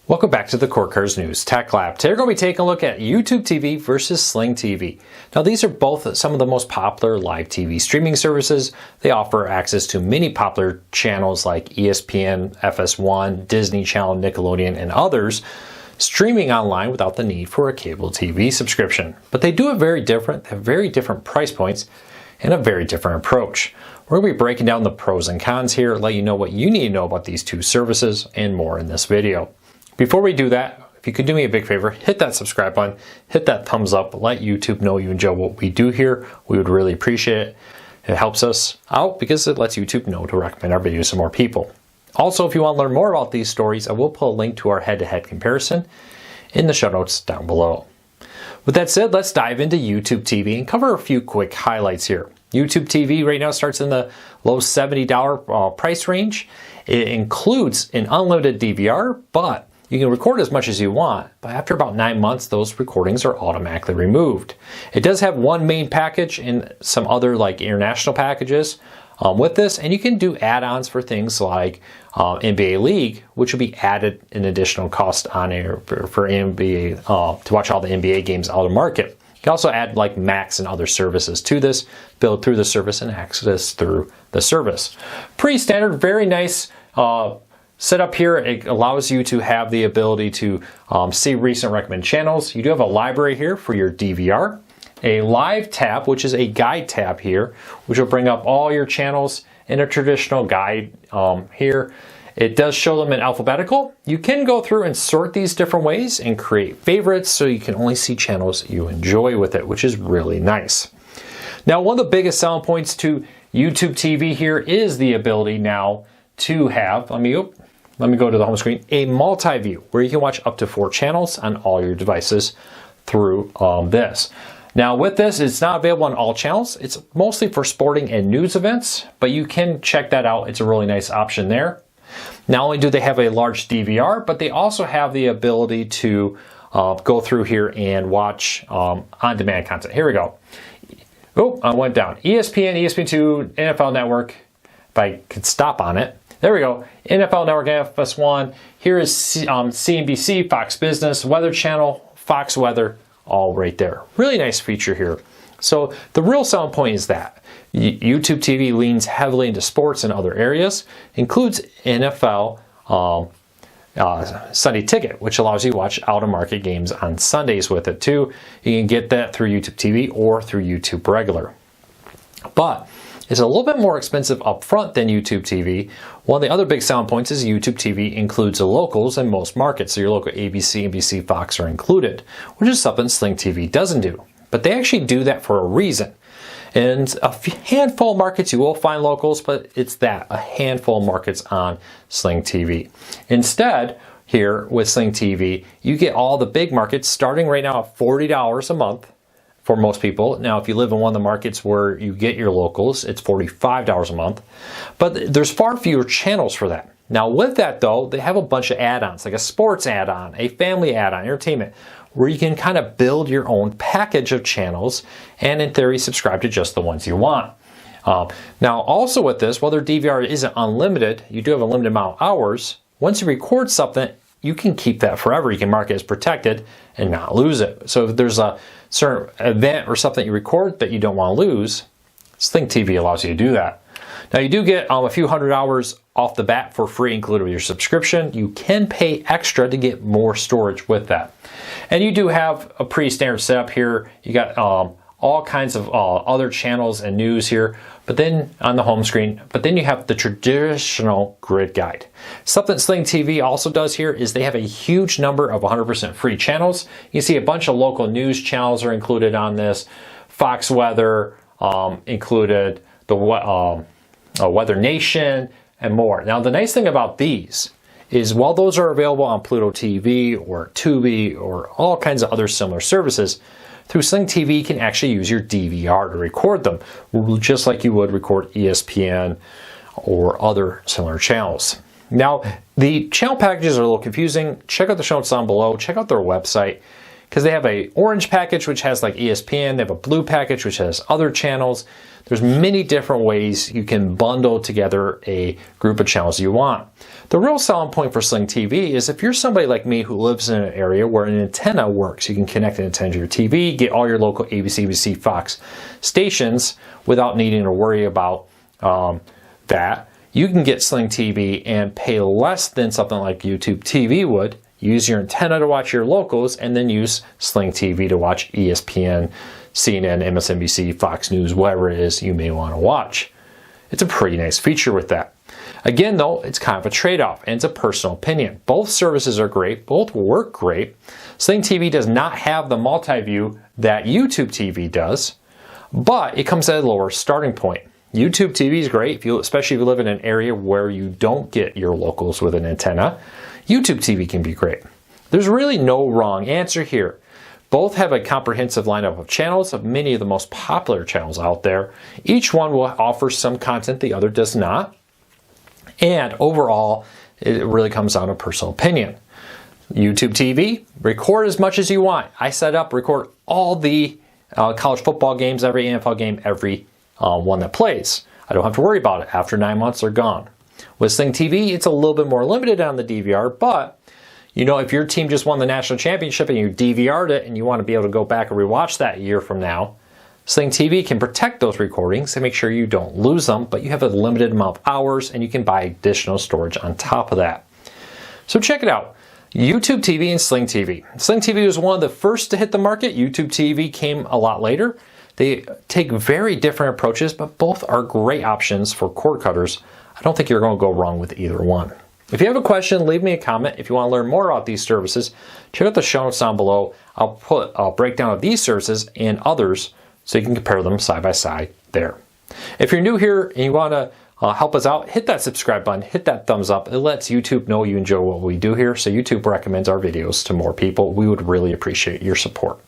Welcome back to the Core Cars News Tech Lab. Today we're going to be taking a look at YouTube TV versus Sling TV. Now these are both some of the most popular live TV streaming services. They offer access to many popular channels like ESPN, FS1, Disney Channel, Nickelodeon, and others, streaming online without the need for a cable TV subscription. But they do it very different, have very different price points, and a very different approach. We're going to be breaking down the pros and cons here, let you know what you need to know about these two services, and more in this video. Before we do that, if you could do me a big favor, hit that subscribe button, hit that thumbs up, let YouTube know you enjoy what we do here. We would really appreciate it. It helps us out because it lets YouTube know to recommend our videos to more people. Also, if you want to learn more about these stories, I will put a link to our head-to-head comparison in the show notes down below. With that said, let's dive into YouTube TV and cover a few quick highlights here. YouTube TV right now starts in the low $70 price range. It includes an unlimited DVR, but you can record as much as you want, but after about 9 months, those recordings are automatically removed. It does have one main package and some other like international packages with this, and you can do add-ons for things like NBA League, which will be added an additional cost on air for NBA to watch all the NBA games out of market. You can also add like Max and other services to this, build through the service and access through the service. Pretty standard, very nice setup here. It allows you to have the ability to see recent recommended channels. You do have a library here for your DVR, a live tab, which is a guide tab here, which will bring up all your channels in a traditional guide here. It does show them in alphabetical. You can go through and sort these different ways and create favorites so you can only see channels you enjoy with it, which is really nice. Now, one of the biggest selling points to YouTube TV here is the ability now to have, let me go to the home screen, a multi-view where you can watch up to 4 channels on all your devices through this. Now with this, it's not available on all channels. It's mostly for sporting and news events, but you can check that out. It's a really nice option there. Not only do they have a large DVR, but they also have the ability to go through here and watch on-demand content. Here we go. Oh, I went down. ESPN, ESPN2, NFL Network. If I could stop on it. There we go. NFL Network, FS1. Here is CNBC, Fox Business, Weather Channel, Fox Weather, all right there. Really nice feature here. So the real selling point is that YouTube TV leans heavily into sports and other areas, includes NFL Sunday Ticket, which allows you to watch out-of-market games on Sundays with it too. You can get that through YouTube TV or through YouTube Regular. But it's a little bit more expensive up front than YouTube TV. One of the other big selling points is YouTube TV includes the locals in most markets. So your local ABC, NBC, Fox are included, which is something Sling TV doesn't do. But they actually do that for a reason. And a handful of markets you will find locals, but it's a handful of markets on Sling TV. Instead, here with Sling TV, you get all the big markets starting right now at $40 a month. For most people. Now, if you live in one of the markets where you get your locals, it's $45 a month. But there's far fewer channels for that. Now, with that though, they have a bunch of add-ons, like a sports add-on, a family add-on, entertainment, where you can kind of build your own package of channels and in theory subscribe to just the ones you want. Now, also with this, while their DVR isn't unlimited, you do have a limited amount of hours. Once you record something, you can keep that forever. You can mark it as protected and not lose it. So if there's a certain event or something you record that you don't want to lose, Sling TV allows you to do that. Now you do get a few hundred hours off the bat for free included with your subscription. You can pay extra to get more storage with that. And you do have a pretty standard setup here. You got all kinds of other channels and news here, but then on the home screen, but then you have the traditional grid guide. Something Sling TV also does here is they have a huge number of 100% free channels. You see a bunch of local news channels are included on this. Fox Weather included, the Weather Nation, and more. Now the nice thing about these is while those are available on Pluto TV or Tubi or all kinds of other similar services, through Sling TV, you can actually use your DVR to record them, just like you would record ESPN or other similar channels. Now, the channel packages are a little confusing. Check out the show notes down below. Check out their website because they have a orange package which has like ESPN. They have a blue package which has other channels. There's many different ways you can bundle together a group of channels you want. The real selling point for Sling TV is if you're somebody like me who lives in an area where an antenna works, you can connect an antenna to your TV, get all your local ABC, ABC, Fox stations without needing to worry about that. You can get Sling TV and pay less than something like YouTube TV would. Use your antenna to watch your locals, and then use Sling TV to watch ESPN, CNN, MSNBC, Fox News, whatever it is you may want to watch. It's a pretty nice feature with that. Again, though, it's kind of a trade-off, and it's a personal opinion. Both services are great. Both work great. Sling TV does not have the multi-view that YouTube TV does, but it comes at a lower starting point. YouTube TV is great, especially if you live in an area where you don't get your locals with an antenna. YouTube TV can be great. There's really no wrong answer here. Both have a comprehensive lineup of channels, of many of the most popular channels out there. Each one will offer some content the other does not. And overall, it really comes down to personal opinion. YouTube TV, record as much as you want. I set up, record all the college football games, every NFL game, every one that plays. I don't have to worry about it. After 9 months, they're gone. With Sling TV, it's a little bit more limited on the DVR, but you know, if your team just won the national championship and you DVR'd it and you want to be able to go back and rewatch that a year from now, Sling TV can protect those recordings and make sure you don't lose them, but you have a limited amount of hours and you can buy additional storage on top of that. So check it out. YouTube TV and Sling TV. Sling TV was one of the first to hit the market. YouTube TV came a lot later. They take very different approaches, but both are great options for cord cutters. I don't think you're going to go wrong with either one. If you have a question, leave me a comment. If you want to learn more about these services, check out the show notes down below. I'll put a breakdown of these services and others so you can compare them side by side there. If you're new here and you want to help us out, hit that subscribe button, hit that thumbs up. It lets YouTube know you enjoy what we do here, so YouTube recommends our videos to more people. We would really appreciate your support.